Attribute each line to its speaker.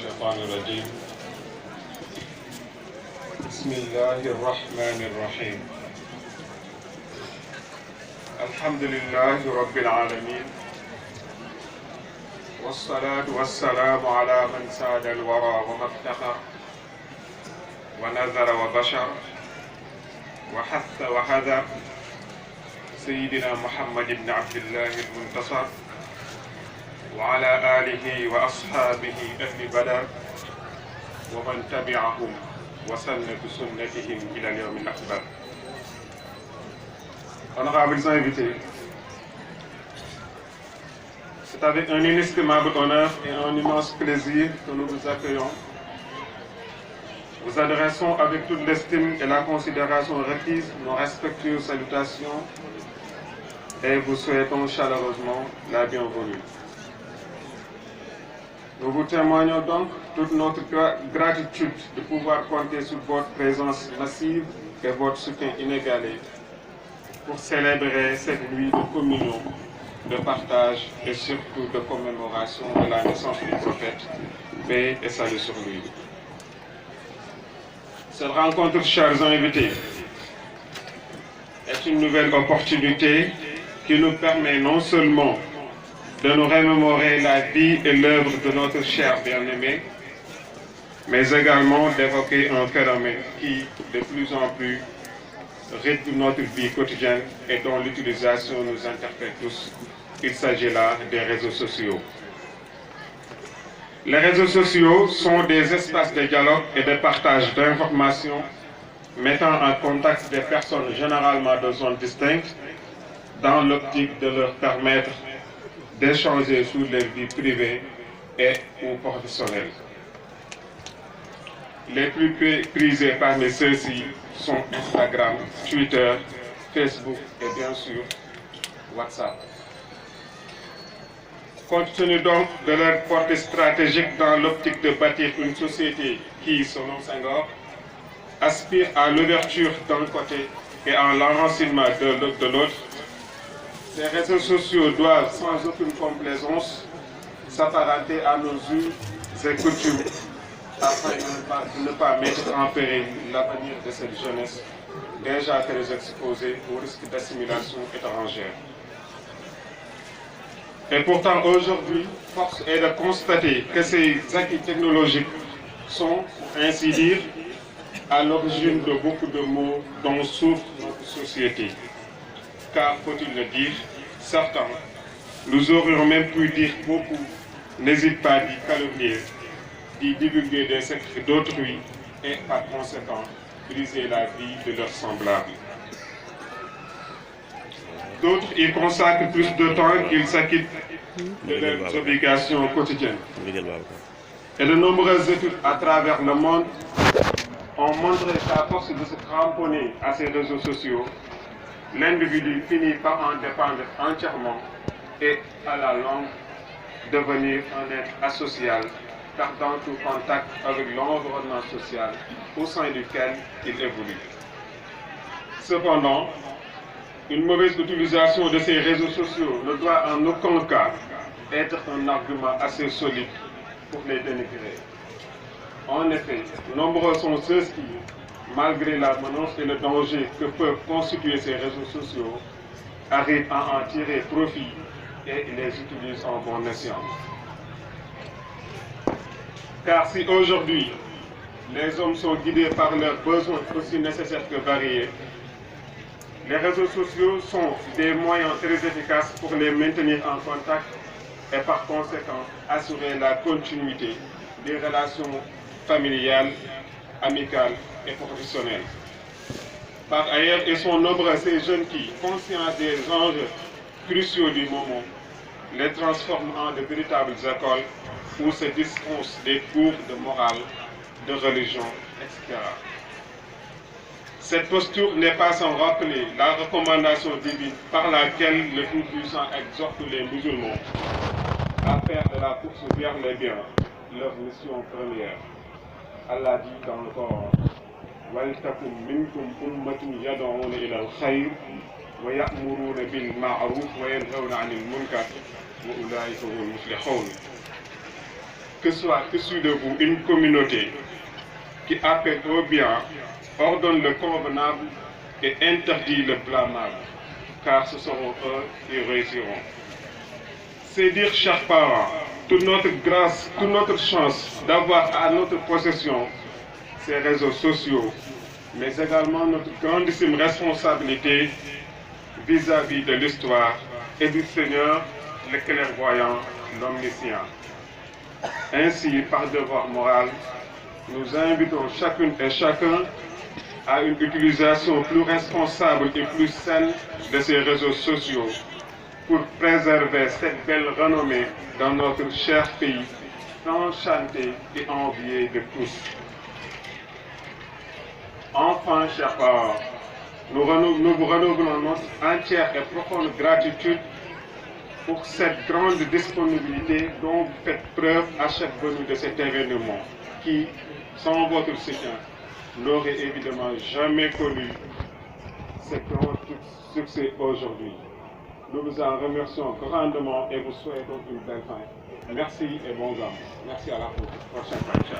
Speaker 1: الشيطان الرجيم بسم الله الرحمن الرحيم الحمد لله رب العالمين والصلاة والسلام على من ساد الورى وما افتخر ونذر وبشر وحث وحذر سيدنا محمد بن عبد الله المنتصر وعلى آله وأصحابه أهل بدر ومن تبعهم وسن بسنتهم إلى اليوم الأكبر. Honorables invités, c'est avec un inestimable honneur et un immense plaisir que nous vous accueillons. Vous adressons avec toute l'estime et la considération requise nos respectueuses salutations et vous souhaitons chaleureusement la bienvenue. Nous vous témoignons donc toute notre gratitude de pouvoir compter sur votre présence massive et votre soutien inégalé pour célébrer cette nuit de communion, de partage et surtout de commémoration de la naissance du prophète, paix et salut sur lui. Cette rencontre, chers invités, est une nouvelle opportunité qui nous permet non seulement de nous remémorer la vie et l'œuvre de notre cher bien-aimé, mais également d'évoquer un phénomène qui, de plus en plus, rythme notre vie quotidienne et dont l'utilisation nous interpelle tous. Il s'agit là des réseaux sociaux. Les réseaux sociaux sont des espaces de dialogue et de partage d'informations mettant en contact des personnes généralement de zones distinctes dans l'optique de leur permettre d'échanger sur leur vie privée et ou professionnelle. Les plus prisés parmi ceux-ci sont Instagram, Twitter, Facebook et bien sûr WhatsApp. Compte tenu donc de leur portée stratégique dans l'optique de bâtir une société qui, selon Senghor, aspire à l'ouverture d'un côté et à l'enracinement de l'autre, ces réseaux sociaux doivent sans aucune complaisance s'apparenter à nos us et coutumes afin de ne pas mettre en péril l'avenir de cette jeunesse déjà très exposée au risque d'assimilation étrangère. Et pourtant, aujourd'hui, force est de constater que ces acquis technologiques sont, pour ainsi dire, à l'origine de beaucoup de maux dont souffre notre société. Car, faut-il le dire, certains, nous aurions même pu dire beaucoup, n'hésitent pas d'y calomnier, d'y divulguer des secrets d'autrui et, par conséquent, briser la vie de leurs semblables. D'autres y consacrent plus de temps qu'ils s'acquittent de leurs obligations quotidiennes. Et de nombreuses études à travers le monde ont montré qu'à force de se cramponner à ces réseaux sociaux, l'individu finit par en dépendre entièrement et, à la longue, devenir un être asocial, perdant tout contact avec l'environnement social au sein duquel il évolue. Cependant, une mauvaise utilisation de ces réseaux sociaux ne doit en aucun cas être un argument assez solide pour les dénigrer. En effet, nombreux sont ceux qui, malgré la menace et le danger que peuvent constituer ces réseaux sociaux, arrivent à en tirer profit et les utilisent en bon escient. Car si aujourd'hui, les hommes sont guidés par leurs besoins aussi nécessaires que variés, les réseaux sociaux sont des moyens très efficaces pour les maintenir en contact et par conséquent assurer la continuité des relations familiales, amicales et professionnelles. Par ailleurs, ils sont nombreux ces jeunes qui, conscients des enjeux cruciaux du moment, les transforment en de véritables écoles où se dispensent des cours de morale, de religion, etc. Cette posture n'est pas sans rappeler la recommandation divine par laquelle le Tout-Puissant exhorte les musulmans à faire de la course vers les biens leur mission première. Allah dit dans le Coran: وَلْتَكُنْ مِنْكُمْ أُمَّةٌ يَدْعُونَ إِلَى الْخَيْرِ وَيَأْمُرُونَ بِالْمَعْرُوفِ وَيَنْهَوْنَ عَنِ الْمُنكَرِ وَأُولَٰئِكَ هُمُ الْمُفْلِحُونَ. que soit issue de vous une communauté qui appelle au bien, ordonne le convenable et interdit le blâmable, car ce seront eux qui réussiront. C'est dire, chers parents, toute notre grâce, toute notre chance d'avoir à notre possession ces réseaux sociaux, mais également notre grandissime responsabilité vis-à-vis de l'histoire et du Seigneur, le clairvoyant, l'omniscient. Ainsi, par devoir moral, nous invitons chacune et chacun à une utilisation plus responsable et plus saine de ces réseaux sociaux pour préserver cette belle renommée dans notre cher pays, tant chanté et envié de tous. Enfin, chers parents, nous vous renouvelons notre entière et profonde gratitude pour cette grande disponibilité dont vous faites preuve à chaque venue de cet événement, qui, sans votre soutien, n'aurait évidemment jamais connu ce grand succès aujourd'hui. Nous vous en remercions grandement et vous souhaitons une belle fin. Merci et bon vent. Merci à la prochaine fois.